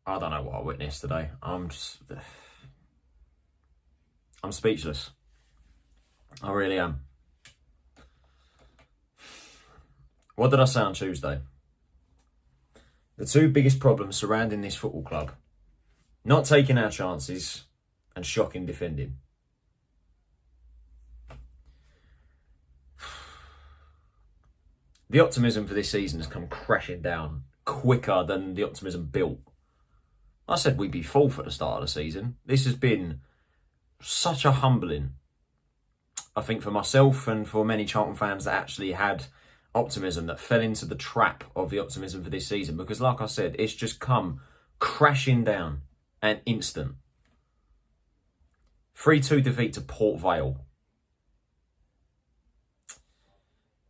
I don't know what I witnessed today. I'm speechless. I really am. What did I say on Tuesday? The two biggest problems surrounding this football club: not taking our chances and shocking defending. The optimism for this season has come crashing down quicker than the optimism built. I said we'd be fourth at the start of the season. This has been such a humbling, I think, for myself and for many Charlton fans that actually had optimism, that fell into the trap of the optimism for this season. Because like I said, it's just come crashing down an instant. 3-2 defeat to Port Vale.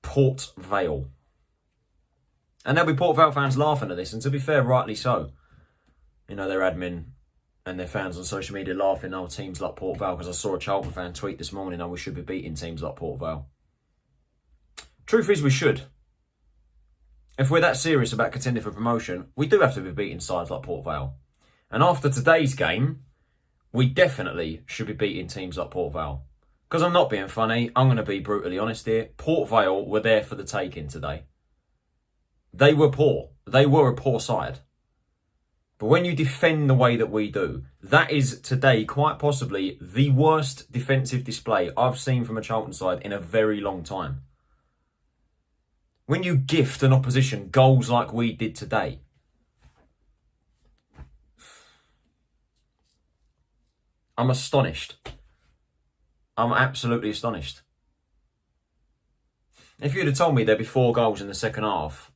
Port Vale. And there'll be Port Vale fans laughing at this, and to be fair, rightly so. You know, their admin and their fans on social media laughing, oh, teams like Port Vale, because I saw a Charlton fan tweet this morning, oh, we should be beating teams like Port Vale. Truth is, we should. If we're that serious about contending for promotion, we do have to be beating sides like Port Vale. And after today's game, we definitely should be beating teams like Port Vale. Because I'm not being funny, I'm going to be brutally honest here. Port Vale were there for the taking today. They were poor. They were a poor side. But when you defend the way that we do, that is today quite possibly the worst defensive display I've seen from a Charlton side in a very long time. When you gift an opposition goals like we did today, I'm astonished. I'm absolutely astonished. If you'd have told me there'd be 4 goals in the second half,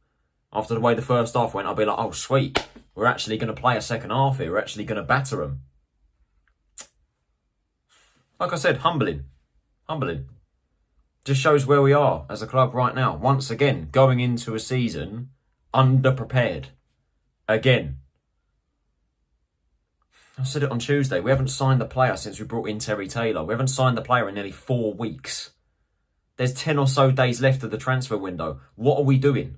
after the way the first half went, I'd be like, oh, sweet. We're actually going to play a second half here. We're actually going to batter them. Like I said, humbling. Humbling. Just shows where we are as a club right now. Once again, going into a season underprepared. Again. I said it on Tuesday. We haven't signed the player since we brought in Terell Thomas. We haven't signed the player in nearly 4 weeks. There's 10 or so days left of the transfer window. What are we doing?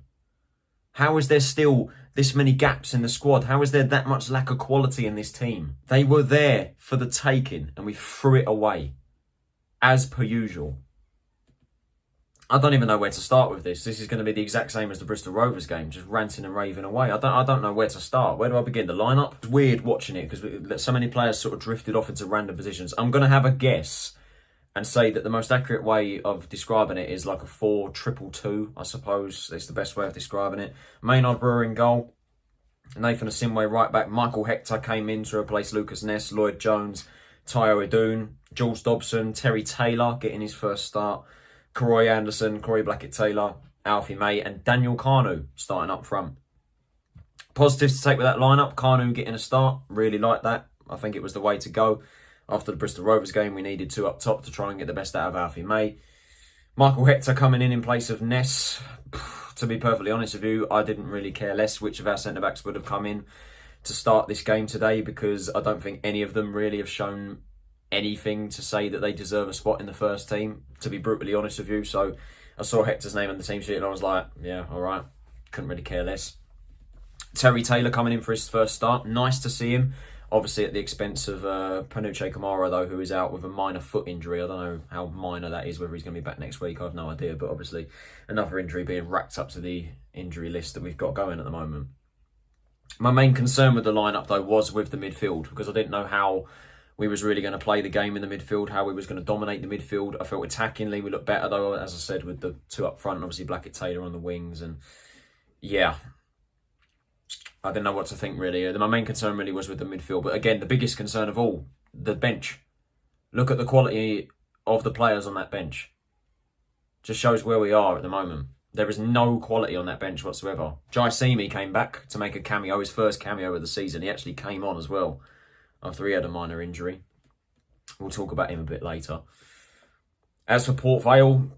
How is there still this many gaps in the squad? How is there that much lack of quality in this team? They were there for the taking and we threw it away. As per usual. I don't even know where to start with this. This is going to be the exact same as the Bristol Rovers game, just ranting and raving away. I don't know where to start. Where do I begin? The lineup? It's weird watching it because so many players sort of drifted off into random positions. I'm going to have a guess and say that the most accurate way of describing it is like a 4-2-2, I suppose. It's the best way of describing it. Maynard-Brewer in goal. Nathan Asiimwe right back. Michael Hector came in to replace Lucas Ness. Lloyd Jones, Edun, Jules Dobson, Terell Thomas getting his first start. Karoy Anderson, Blackett-Taylor, Alfie May and Daniel Kanu starting up front. Positives to take with that lineup. Kanu getting a start. Really like that. I think it was the way to go. After the Bristol Rovers game, we needed 2 up top to try and get the best out of Alfie May. Michael Hector coming in place of Ness. To be perfectly honest with you, I didn't really care less which of our centre-backs would have come in to start this game today, because I don't think any of them really have shown anything to say that they deserve a spot in the first team, to be brutally honest with you. So I saw Hector's name on the team sheet and I was like, yeah, all right. Couldn't really care less. Terell Thomas coming in for his first start. Nice to see him. Obviously at the expense of Panuche Kamara, though, who is out with a minor foot injury. I don't know how minor that is, whether he's going to be back next week. I have no idea. But obviously another injury being racked up to the injury list that we've got going at the moment. My main concern with the lineup, though, was with the midfield, because I didn't know how we was really going to play the game in the midfield, how we was going to dominate the midfield. I felt attackingly we looked better, though, as I said, with the 2 up front, and obviously Blackett-Taylor on the wings. And yeah, I didn't know what to think, really. My main concern really was with the midfield. But again, the biggest concern of all, the bench. Look at the quality of the players on that bench. Just shows where we are at the moment. There is no quality on that bench whatsoever. Jaiyesimi came back to make a cameo, his first cameo of the season. He actually came on as well after he had a minor injury. We'll talk about him a bit later. As for Port Vale,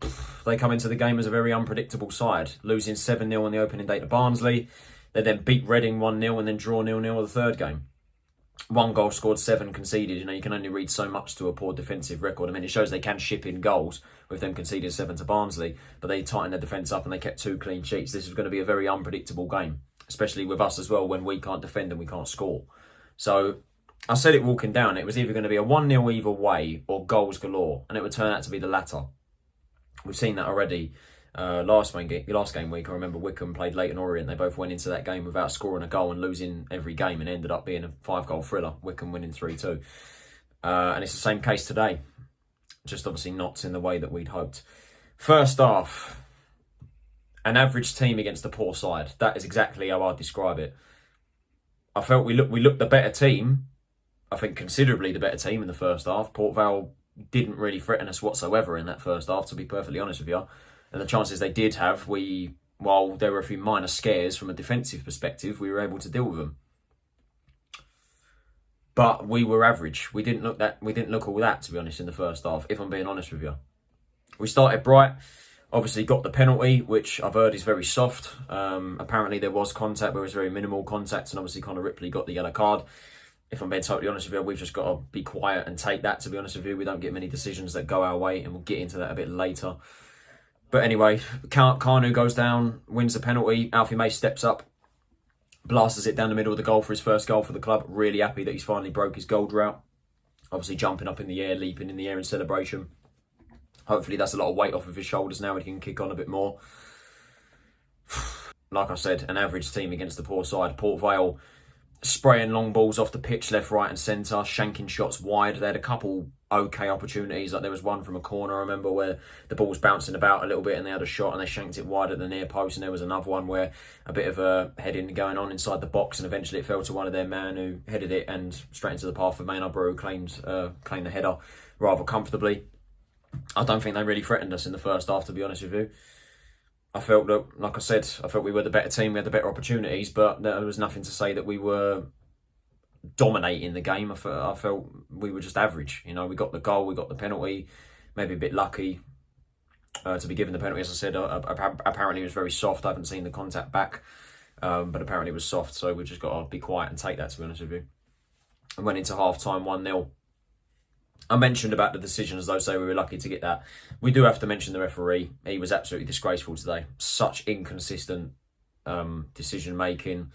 they come into the game as a very unpredictable side, losing 7-0 on the opening day to Barnsley. They then beat Reading 1-0 and then draw 0-0 the third game. 1 goal scored, 7 conceded. You know, you can only read so much to a poor defensive record. I mean, it shows they can ship in goals with them conceding 7 to Barnsley, but they tightened their defence up and they kept 2 clean sheets. This was going to be a very unpredictable game. especially with us as well when we can't defend and we can't score. So I said it walking down, it was either going to be a 1-0 either way or goals galore, and it would turn out to be the latter. We've seen that already. Last game week, I remember Wycombe played Leyton Orient. They both went into that game without scoring a goal and losing every game, and ended up being a 5-goal thriller. Wycombe winning 3-2. And it's the same case today. Just obviously not in the way that we'd hoped. First half, an average team against a poor side. That is exactly how I'd describe it. I felt we looked the better team. I think considerably the better team in the first half. Port Vale didn't really threaten us whatsoever in that first half, to be perfectly honest with you. And the chances they did have, while there were a few minor scares from a defensive perspective, we were able to deal with them. But we were average. We didn't look all that, to be honest, in the first half, if I'm being honest with you. We started bright. Obviously got the penalty, which I've heard is very soft. Apparently there was contact, but it was very minimal contact, and obviously Connor Ripley got the yellow card. If I'm being totally honest with you, we've just got to be quiet and take that, to be honest with you. We don't get many decisions that go our way, and we'll get into that a bit later. But anyway, Kanu goes down, wins the penalty. Alfie May steps up, blasts it down the middle of the goal for his first goal for the club. Really happy that he's finally broke his goal drought. Obviously jumping up in the air, leaping in the air in celebration. Hopefully that's a lot of weight off of his shoulders now and he can kick on a bit more. Like I said, an average team against the poor side. Port Vale spraying long balls off the pitch, left, right and centre, shanking shots wide. They had a couple okay opportunities. Like there was one from a corner, I remember, where the ball was bouncing about a little bit and they had a shot and they shanked it wide at the near post. And there was another one where a bit of a heading going on inside the box, and eventually it fell to one of their man who headed it and straight into the path of Maynard-Brewer, who claimed the header rather comfortably. I don't think they really threatened us in the first half, to be honest with you. I felt that, like I said, I felt we were the better team, we had the better opportunities, but there was nothing to say that we were dominating the game. I felt we were just average. You know, we got the goal, we got the penalty, maybe a bit lucky to be given the penalty. As I said, apparently it was very soft. I haven't seen the contact back, but apparently it was soft, so we just got to be quiet and take that, to be honest with you. I went into half-time 1-0. I mentioned about the decision as though say we were lucky to get that. We do have to mention the referee. He was absolutely disgraceful today. Such inconsistent decision making.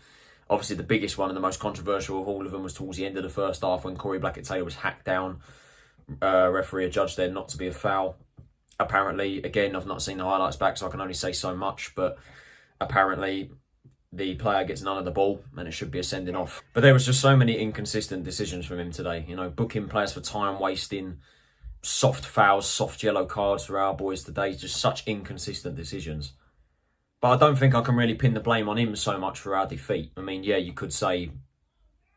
Obviously the biggest one and the most controversial of all of them was towards the end of the first half when Blackett-Taylor was hacked down. Referee adjudged there not to be a foul. Apparently, again, I've not seen the highlights back, so I can only say so much, but apparently the player gets none of the ball and it should be a sending off. But there was just so many inconsistent decisions from him today. You know, booking players for time wasting, soft fouls, soft yellow cards for our boys today. Just such inconsistent decisions. But I don't think I can really pin the blame on him so much for our defeat. I mean, yeah, you could say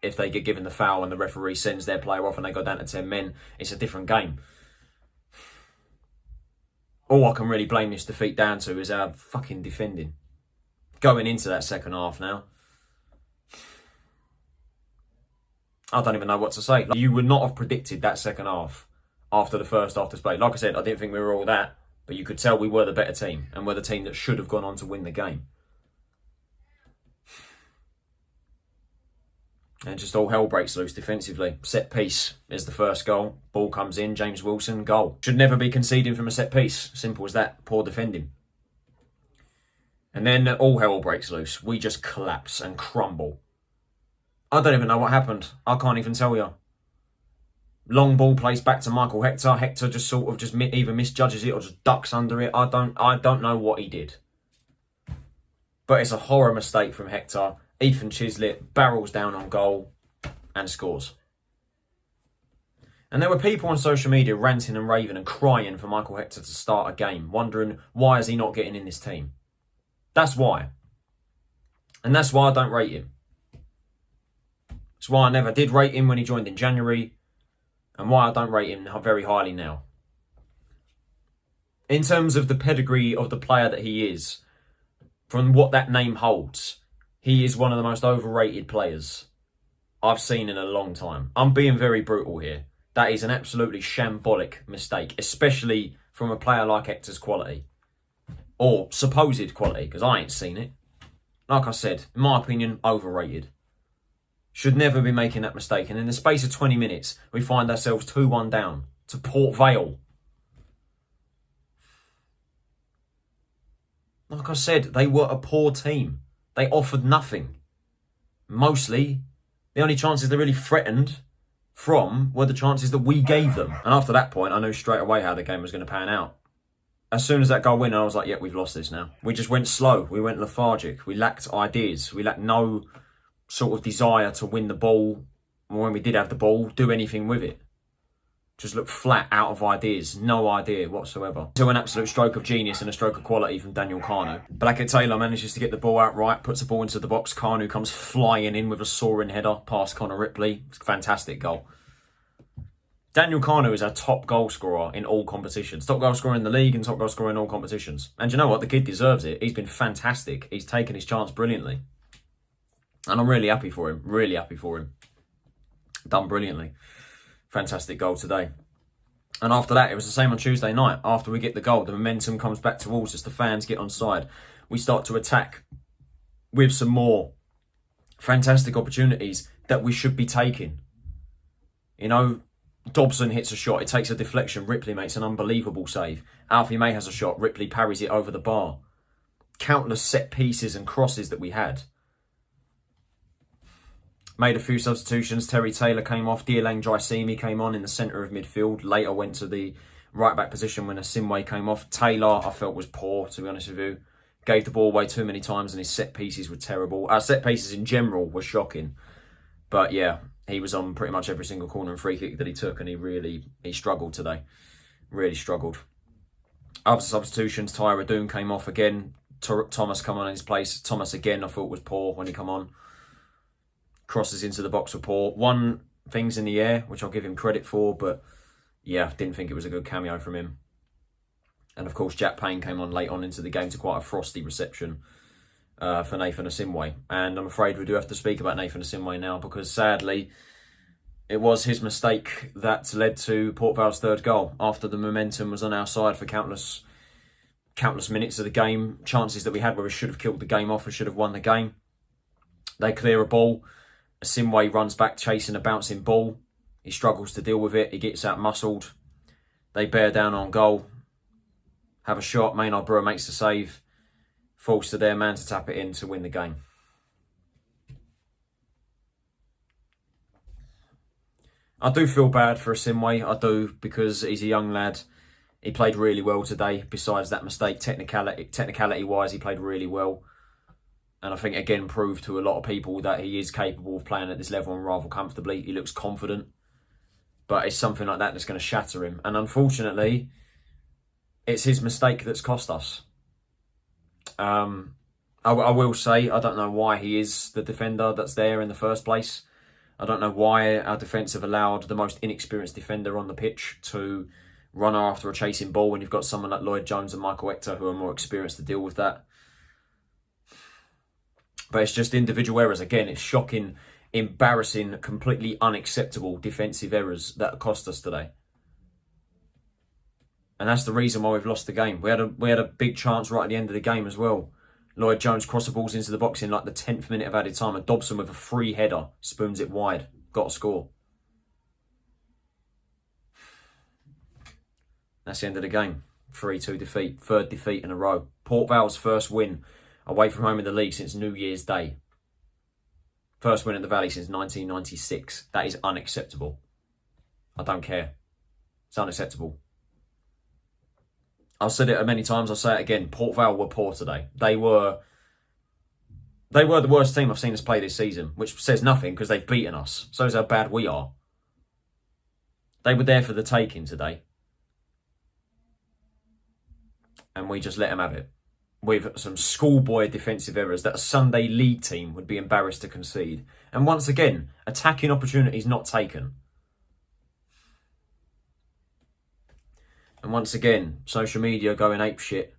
if they get given the foul and the referee sends their player off and they go down to 10 men, it's a different game. All I can really blame this defeat down to is our fucking defending. Going into that second half now, I don't even know what to say. Like, you would not have predicted that second half after the first half display. Like I said, I didn't think we were all that, but you could tell we were the better team and we're the team that should have gone on to win the game. And just all hell breaks loose defensively. Set piece is the first goal. Ball comes in, James Wilson, goal. Should never be conceding from a set piece. Simple as that. Poor defending. And then all hell breaks loose. We just collapse and crumble. I don't even know what happened. I can't even tell you. Long ball plays back to Michael Hector. Hector just sort of just either misjudges it or just ducks under it. I don't know what he did. But it's a horror mistake from Hector. Ethan Chislett barrels down on goal and scores. And there were people on social media ranting and raving and crying for Michael Hector to start a game, wondering why is he not getting in this team. That's why. And that's why I don't rate him. It's why I never did rate him when he joined in January, and why I don't rate him very highly now. In terms of the pedigree of the player that he is, from what that name holds, he is one of the most overrated players I've seen in a long time. I'm being very brutal here. That is an absolutely shambolic mistake, especially from a player like Hector's quality. Or supposed quality, because I ain't seen it. Like I said, in my opinion, overrated. Should never be making that mistake. And in the space of 20 minutes, we find ourselves 2-1 down to Port Vale. Like I said, they were a poor team. They offered nothing. Mostly, the only chances they really threatened from were the chances that we gave them. And after that point, I knew straight away how the game was going to pan out. As soon as that goal went, I was like, yeah, we've lost this now. We just went slow. We went lethargic. We lacked ideas. We lacked no sort of desire to win the ball. Or when we did have the ball, do anything with it. Just looked flat, out of ideas. No idea whatsoever. To an absolute stroke of genius and a stroke of quality from Diallang Kanu. Blackett-Taylor manages to get the ball out right, puts the ball into the box. Kanu comes flying in with a soaring header past Connor Ripley. It's a fantastic goal. Diallang Kanu is our top goal scorer in all competitions. Top goal scorer in the league and top goal scorer in all competitions. And you know what? The kid deserves it. He's been fantastic. He's taken his chance brilliantly. And I'm really happy for him. Really happy for him. Done brilliantly. Fantastic goal today. And after that, it was the same on Tuesday night. After we get the goal, the momentum comes back towards us. The fans get on side. We start to attack with some more fantastic opportunities that we should be taking. You know, Dobson hits a shot. It takes a deflection. Ripley makes an unbelievable save. Alfie May has a shot. Ripley parries it over the bar. Countless set pieces and crosses that we had. Made a few substitutions. Terell Taylor came off. Diallang Jaiyesimi came on in the centre of midfield. Later went to the right back position when Asiimwe came off. Taylor, I felt, was poor, to be honest with you. Gave the ball away too many times and his set pieces were terrible. Our set pieces in general were shocking. But yeah, he was on pretty much every single corner and free kick that he took, and he struggled today. Really struggled. Other substitutions, Edun came off again. Terell Thomas come on in his place. Thomas again, I thought, was poor when he come on. Crosses into the box were poor. Won things in the air, which I'll give him credit for, but yeah, didn't think it was a good cameo from him. And of course, Payne came on late on into the game to quite a frosty reception for Nathan Asiimwe. And I'm afraid we do have to speak about Nathan Asiimwe now, because sadly, it was his mistake that led to Port Vale's third goal. After the momentum was on our side for countless minutes of the game, chances that we had where we should have killed the game off and should have won the game. They clear a ball. Asiimwe runs back chasing a bouncing ball. He struggles to deal with it. He gets out muscled. They bear down on goal. Have a shot. Maynard-Brewer makes the save. Falls to their man to tap it in to win the game. I do feel bad for Asiimwe. I do, because he's a young lad. He played really well today. Besides that mistake, technicality-wise, he played really well. And I think, again, proved to a lot of people that he is capable of playing at this level and rather comfortably. He looks confident. But it's something like that that's going to shatter him. And unfortunately, it's his mistake that's cost us. I will say, I don't know why he is the defender that's there in the first place. I don't know why our defence have allowed the most inexperienced defender on the pitch to run after a chasing ball when you've got someone like Lloyd Jones and Hector who are more experienced to deal with that. But it's just individual errors. Again, it's shocking, embarrassing, completely unacceptable defensive errors that cost us today. And that's the reason why we've lost the game. We had a big chance right at the end of the game as well. Lloyd Jones crossed the balls into the box in like the 10th minute of added time, and Dobson with a free header spoons it wide. Got a score. That's the end of the game. 3-2 defeat. Third defeat in a row. Port Vale's first win away from home in the league since New Year's Day. First win at the Valley since 1996. That is unacceptable. I don't care. It's unacceptable. I've said it many times, I'll say it again. Port Vale were poor today. They were the worst team I've seen us play this season, which says nothing because they've beaten us. So is how bad we are. They were there for the taking today. And we just let them have it. With some schoolboy defensive errors that a Sunday league team would be embarrassed to concede. And once again, attacking opportunities not taken. And once again, social media going apeshit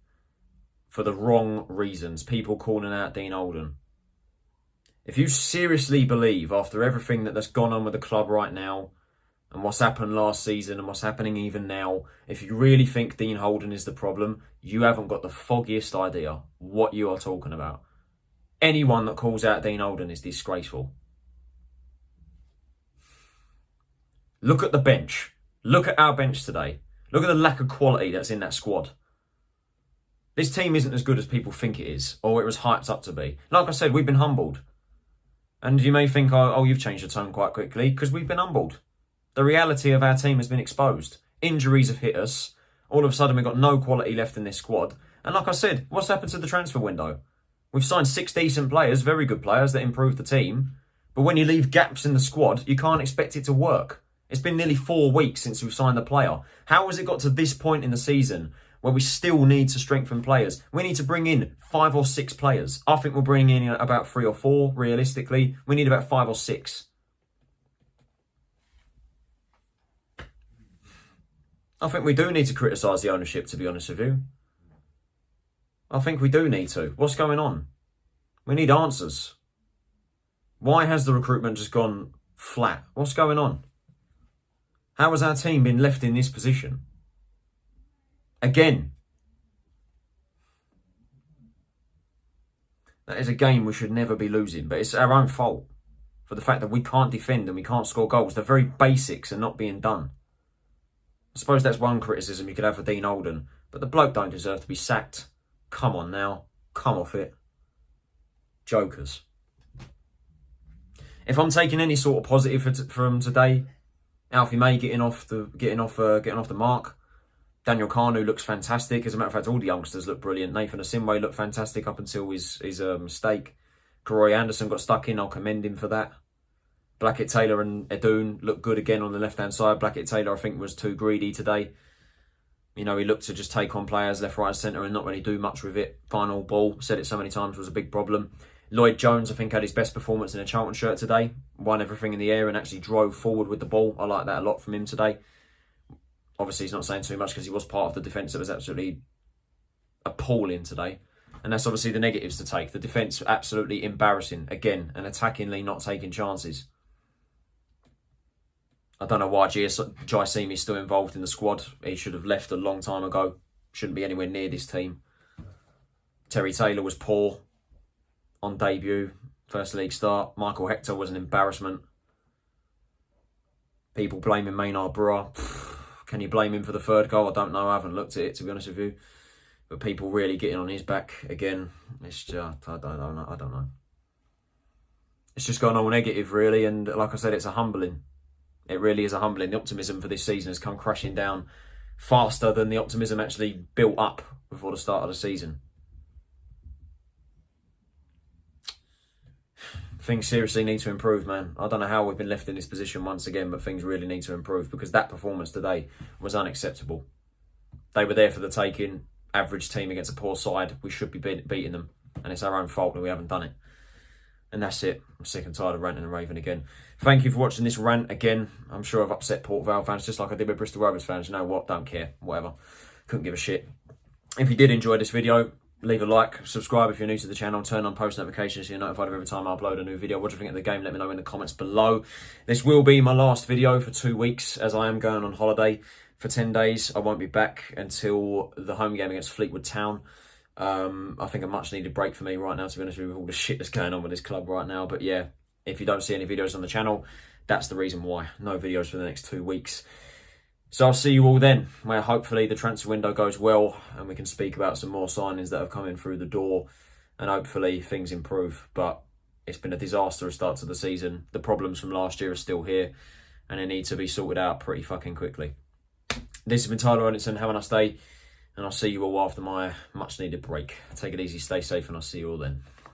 for the wrong reasons. People calling out Dean Holden. If you seriously believe, after everything that's gone on with the club right now, and what's happened last season and what's happening even now, if you really think Dean Holden is the problem, you haven't got the foggiest idea what you are talking about. Anyone that calls out Dean Holden is disgraceful. Look at the bench. Look at our bench today. Look at the lack of quality that's in that squad. This team isn't as good as people think it is, or it was hyped up to be. Like I said, we've been humbled. And you may think, oh, you've changed your tone quite quickly, because we've been humbled. The reality of our team has been exposed. Injuries have hit us. All of a sudden, we've got no quality left in this squad. And like I said, what's happened to the transfer window? We've signed 6 decent players, very good players that improve the team. But when you leave gaps in the squad, you can't expect it to work. It's been nearly 4 weeks since we've signed the player. How has it got to this point in the season where we still need to strengthen players? We need to bring in 5 or 6 players. I think we'll bring in about 3 or 4, realistically. We need about 5 or 6. I think we do need to criticise the ownership, to be honest with you. I think we do need to. What's going on? We need answers. Why has the recruitment just gone flat? What's going on? How has our team been left in this position? Again. That is a game we should never be losing, but it's our own fault for the fact that we can't defend and we can't score goals. The very basics are not being done. I suppose that's one criticism you could have for Dean Oldham, but the bloke don't deserve to be sacked. Come on now. Come off it. Jokers. If I'm taking any sort of positive from today, Alfie May getting off the mark. Daniel Kanu looks fantastic. As a matter of fact, all the youngsters look brilliant. Nathan Asiimwe looked fantastic up until his mistake. Karoy Anderson got stuck in. I'll commend him for that. Blackett-Taylor and Edun looked good again on the left-hand side. Blackett-Taylor, I think, was too greedy today. You know, he looked to just take on players left, right, centre and not really do much with it. Final ball, said it so many times, was a big problem. Lloyd Jones, I think, had his best performance in a Charlton shirt today. Won everything in the air and actually drove forward with the ball. I like that a lot from him today. Obviously, he's not saying too much because he was part of the defence that was absolutely appalling today. And that's obviously the negatives to take. The defence, absolutely embarrassing. Again, and attackingly not taking chances. I don't know why Jaiyesimi is still involved in the squad. He should have left a long time ago. Shouldn't be anywhere near this team. Terell Thomas was poor on debut. First league start. Michael Hector was an embarrassment. People blaming Maynard-Brewer. Can you blame him for the 3rd goal? I don't know. I haven't looked at it, to be honest with you. But people really getting on his back again. It's just, I don't know. It's just gone all negative, really. And like I said, it's a humbling. It really is a humbling. The optimism for this season has come crashing down faster than the optimism actually built up before the start of the season. Things seriously need to improve, man. I don't know how we've been left in this position once again, but things really need to improve because that performance today was unacceptable. They were there for the taking. Average team against a poor side. We should be beating them. And it's our own fault that we haven't done it. And that's it. I'm sick and tired of ranting and raving again. Thank you for watching this rant again. I'm sure I've upset Port Vale fans just like I did with Bristol Rovers fans. You know what? Don't care. Whatever. Couldn't give a shit. If you did enjoy this video, leave a like, subscribe if you're new to the channel, turn on post notifications so you're notified of every time I upload a new video. What do you think of the game? Let me know in the comments below. This will be my last video for 2 weeks as I am going on holiday for 10 days. I won't be back until the home game against Fleetwood Town. I think a much needed break for me right now, to be honest with you, with all the shit that's going on with this club right now. But yeah, if you don't see any videos on the channel, that's the reason why. No videos for the next 2 weeks. So I'll see you all then, where hopefully the transfer window goes well and we can speak about some more signings that have come in through the door and hopefully things improve. But it's been a disastrous start to the season. The problems from last year are still here and they need to be sorted out pretty fucking quickly. This has been Terell Anderson. Have a nice day. And I'll see you all after my much needed break. Take it easy, stay safe, and I'll see you all then.